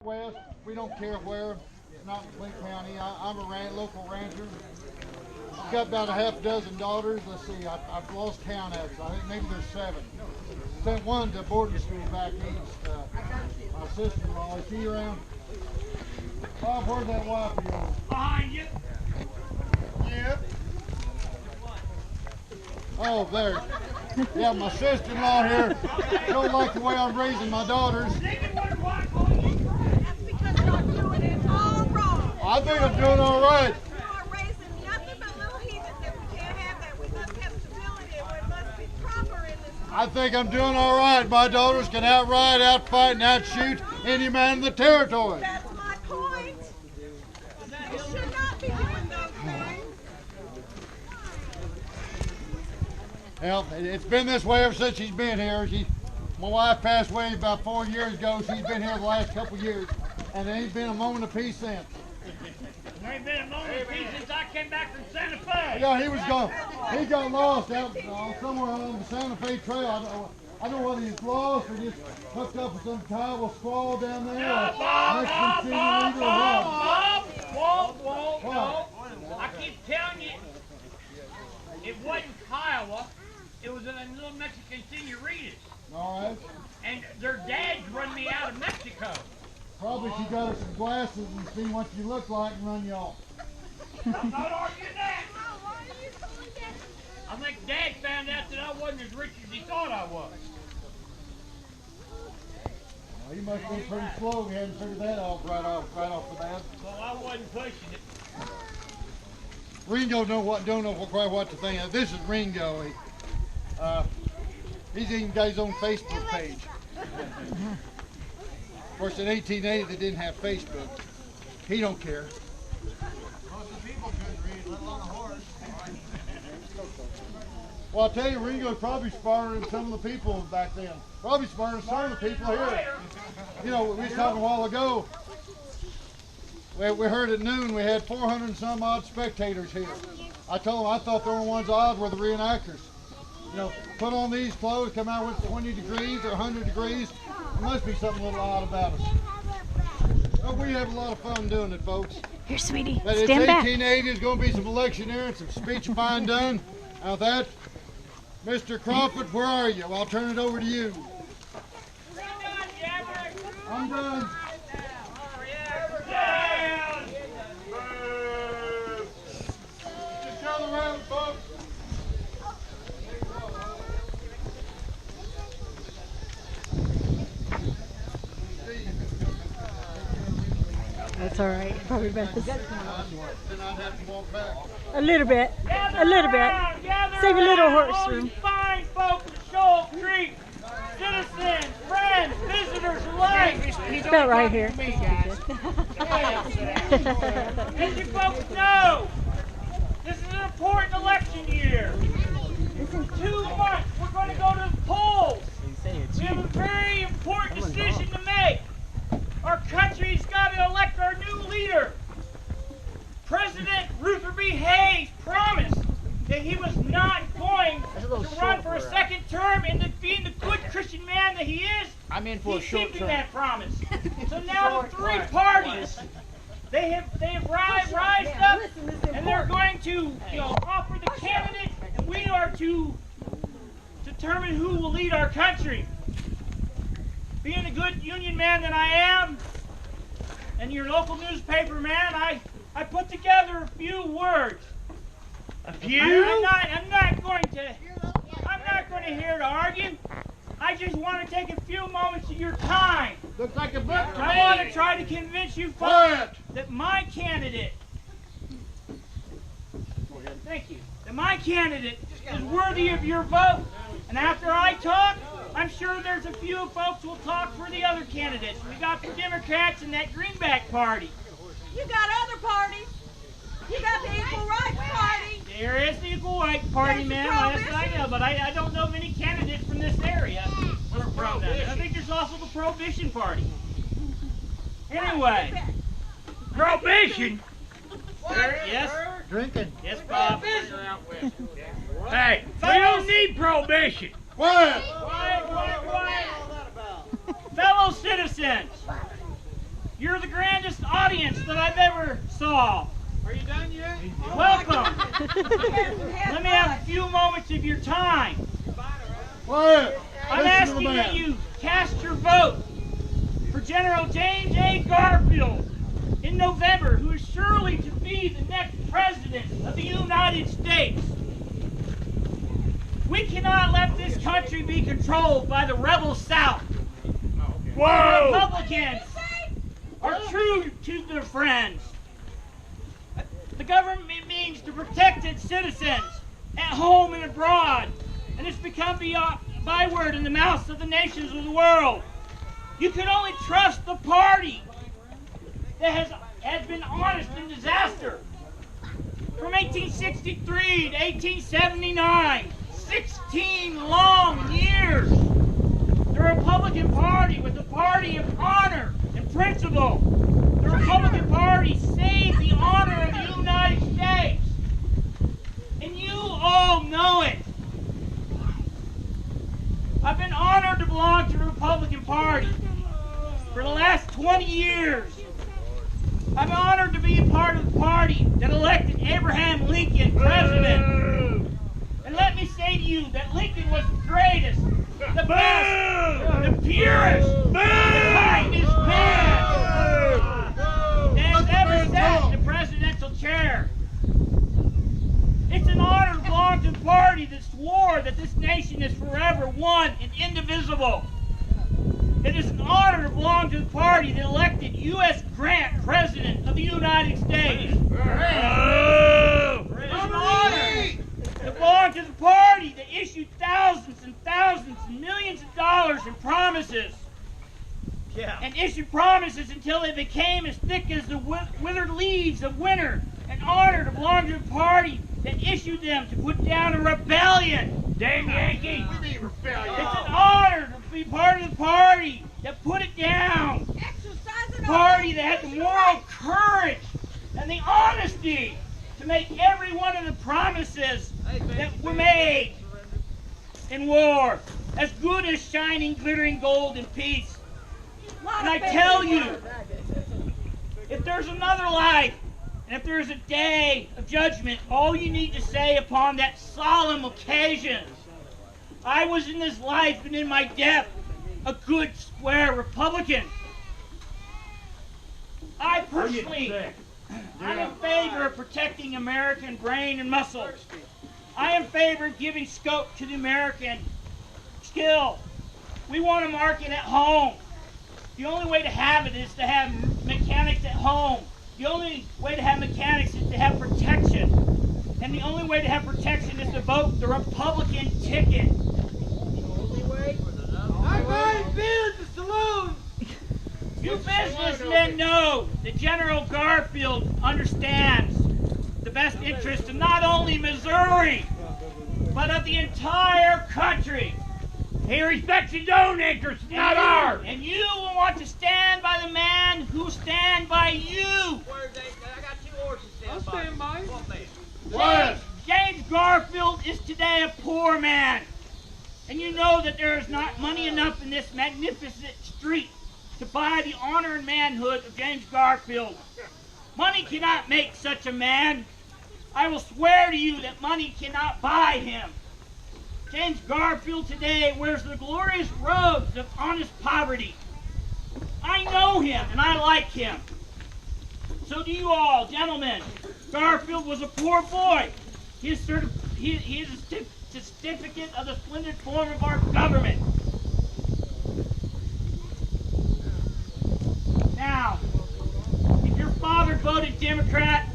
West, we don't care where, not in Flint County. I'm a local rancher. I've got about a half dozen daughters. Let's see, I've lost count actually. I think maybe there's 7. Sent one to boarding school back east. My sister-in-law, is she around? Bob, where's that wife of yours? Behind you. Yep. Oh, there. Yeah, my sister-in-law here don't like the way I'm raising my daughters. I think I'm doing all right. You are raising nothing but little heathens, and we can't have that. We must have stability, and it must be proper in this. I think I'm doing all right. My daughters can outride, outfight, and outshoot any man in the territory. That's my point. You should not be doing those things. Well, it's been this way ever since she's been here. My wife passed away about 4 years ago. She's been here the last couple of years, and there ain't been a moment of peace since. There ain't been a moment of peace since I came back from Santa Fe. Yeah, he got lost out somewhere on the Santa Fe Trail. I don't know whether he's lost or just hooked up with some Kiowa squaw down there. No, I keep telling you, it wasn't Kiowa. It was a little Mexican senoritas. All right. And their dads run me out of Mexico. Probably she got her some glasses and seen what you look like and run you off. I'm not arguing that. I think Dad found out that I wasn't as rich as he thought I was. Well, you must have been pretty slow. We hadn't figured that out right off the bat. Well, I wasn't pushing it. Ringo don't know quite what to think of. This is Ringo. He's even got his own Facebook page. Of course, in 1880 they didn't have Facebook. He don't care. Most of the people couldn't read, let alone a horse. Well, I'll tell you, Ringo's probably smarter than some of the people back then. Probably smarter than some of the people here. You know, we was talking a while ago. We heard at noon we had 400 and some odd spectators here. I told them I thought the only ones odd were the reenactors. You know, put on these clothes, come out with 20 degrees or 100 degrees. There must be something a little odd about us. Well, we have a lot of fun doing it, folks. Here, sweetie, But it's stand back. 1880. There's going to be some electioneering, some speechifying done. Now that, Mr. Crawford, where are you? I'll turn it over to you. I'm done. Just gather around, folks. That's all right. Probably best. Then I'd have to walk back. A little bit. A little bit. Save a little horse room. Fine folks at Shoal Creek, citizens, friends, visitors alike. It's about right here. As you folks know, this is an important election year. In 2 months, we're going to go to the polls. We have a very important decision to make. Our country's got to elect our new leader. President Ruther B. Hayes promised that he was not going to run for a second term, and that being the good Christian man that he is, he's keeping that promise. So now the 3 parties, they have rised up, and they're going to offer the candidate, and we are to determine who will lead our country. Being the good union man that I am, and your local newspaper man, I put together a few words. A few? I'm not going to here to argue. I just want to take a few moments of your time. Looks like a book. I want to try to convince you folks that my candidate, thank you, that my candidate is worthy of your vote. And after I talk, I'm sure there's a few folks who will talk for the other candidates. We got the Democrats and that Greenback Party. You got other parties. You got the Equal Rights Party. There is the Equal Rights Party, ma'am. Yes, I know, but I don't know of any candidates from this area. From that. I think there's also the Prohibition Party. Anyway, Prohibition. Yes. Drinking. Yes, Bob. Hey, we don't need prohibition. Quiet. Fellow citizens, You're the grandest audience that I've ever saw. Are you done yet? Welcome. Let me have a few moments of your time. Quiet. I'm Listen to the asking man. that you cast your vote for General James A. Garfield in November, who is surely to be the next president of the United States. We cannot let this country be controlled by the rebel South. The Republicans are true to their friends. The government means to protect its citizens at home and abroad, and it's become a byword in the mouths of the nations of the world. You can only trust the party that has been honest in disaster. From 1863 to 1879, 16 long years, the Republican Party was a party of honor and principle. The Republican Party saved the honor of the United States. And you all know it. I've been honored to belong to the Republican Party for the last 20 years. I'm honored to be a part of the party that elected Abraham Lincoln president. And let me say to you that Lincoln was the greatest, the best, the purest, the kindest man that has ever sat in the presidential chair. It's an honor to belong to the party that swore that this nation is forever one and indivisible. It is an honor to belong to the party that elected U.S. Grant President of the United States. It is an honor to belong to the party that issued thousands and thousands and millions of dollars in promises. And issued promises until they became as thick as the withered leaves of winter. An honor to belong to the party that issued them to put down a rebellion. Damn Yankees! It's an honor to be part of the party that put it down. The party that had the moral courage and the honesty to make every one of the promises that were made in war as good as shining, glittering gold in peace. And I tell you, if there's another life, and if there is a day of judgment, all you need to say upon that solemn occasion, I was in this life and in my death a good square Republican. I personally, I'm in favor of protecting American brain and muscles. I am in favor of giving scope to the American skill. We want a market at home. The only way to have it is to have mechanics at home. The only way to have mechanics is to have protection. And the only way to have protection is to vote the Republican ticket. I'm buying beer at the saloon. You businessmen know that General Garfield understands the best interest of not only Missouri, but of the entire country. He respects his own interests, not ours. And you will want to stand by the man who stands by you. I got 2 horses stand by. James Garfield is today a poor man. And you know that there is not money enough in this magnificent street to buy the honor and manhood of James Garfield. Money cannot make such a man. I will swear to you that money cannot buy him. James Garfield today wears the glorious robes of honest poverty. I know him and I like him. So do you all, gentlemen. Garfield was a poor boy. He is a certificate of the splendid form of our government. Now, if your father voted Democrat,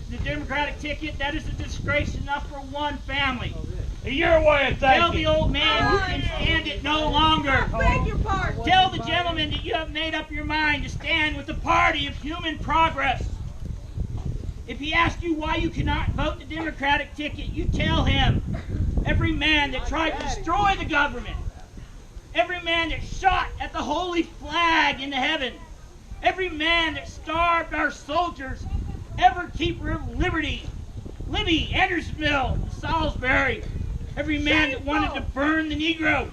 the Democratic ticket, that is a disgrace enough for one family. Your way of thinking. Tell the old man you can stand it no longer. Beg your pardon. Tell the gentleman that you have made up your mind to stand with the party of human progress. If he asks you why you cannot vote the Democratic ticket, you tell him every man that tried to destroy the government, every man that shot at the holy flag in the heaven, every man that starved our soldiers, ever keeper of liberty, Libby, Andersonville, Salisbury, every man that wanted to burn the Negro,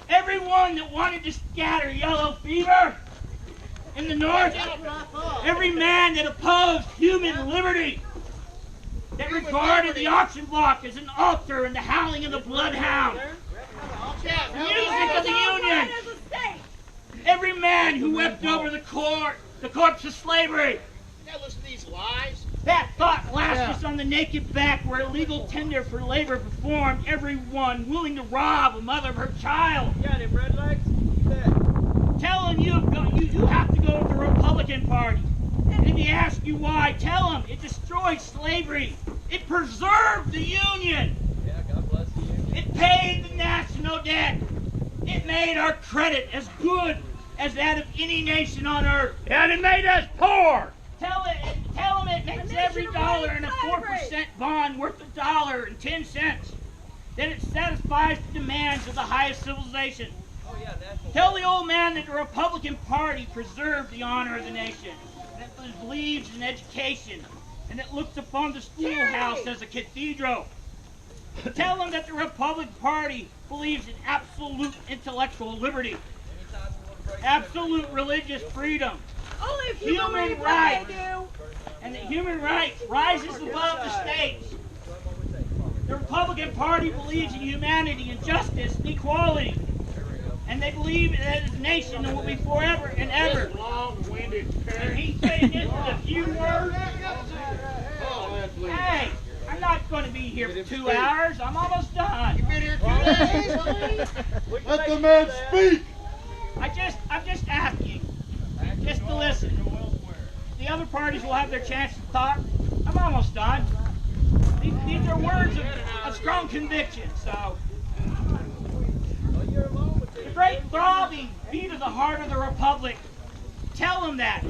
everyone that wanted to scatter yellow fever, in the North, every man that opposed human liberty, that regarded the auction block as an altar and the howling of the bloodhound, the music of the Union, every man who wept over the corpse of slavery. Now listen to these lies. That thought lashes on the naked back where illegal tender for labor performed, everyone willing to rob a mother of her child. Yeah, them red legs? Tell them you have to go with the Republican Party. And if he asks you why, tell him it destroyed slavery. It preserved the Union. Yeah, God bless the Union. It paid the national debt. It made our credit as good as that of any nation on earth. And it made us poor. Tell them it makes every dollar in a 4% bond worth $1.10. That it satisfies the demands of the highest civilization. Oh, yeah, national. Tell the old man that the Republican Party preserved the honor of the nation, and it believes in education, and it looks upon the schoolhouse as a cathedral. Tell him that the Republican Party believes in absolute intellectual liberty, absolute religious freedom, Only if you human believe what rights, they do. and that human rights rises above the states. The Republican Party believes in humanity and justice and equality. And they believe that as a nation it will be forever and ever. Long-winded And he's saying this in a few words. Hey, I'm not going to be here for 2 hours. I'm almost done. Been here 2 days. Let the man speak. I'm just asking, just to listen. The other parties will have their chance to talk. I'm almost done. These are words of strong conviction. So, the great throbbing beat of the heart of the Republic. Tell them that.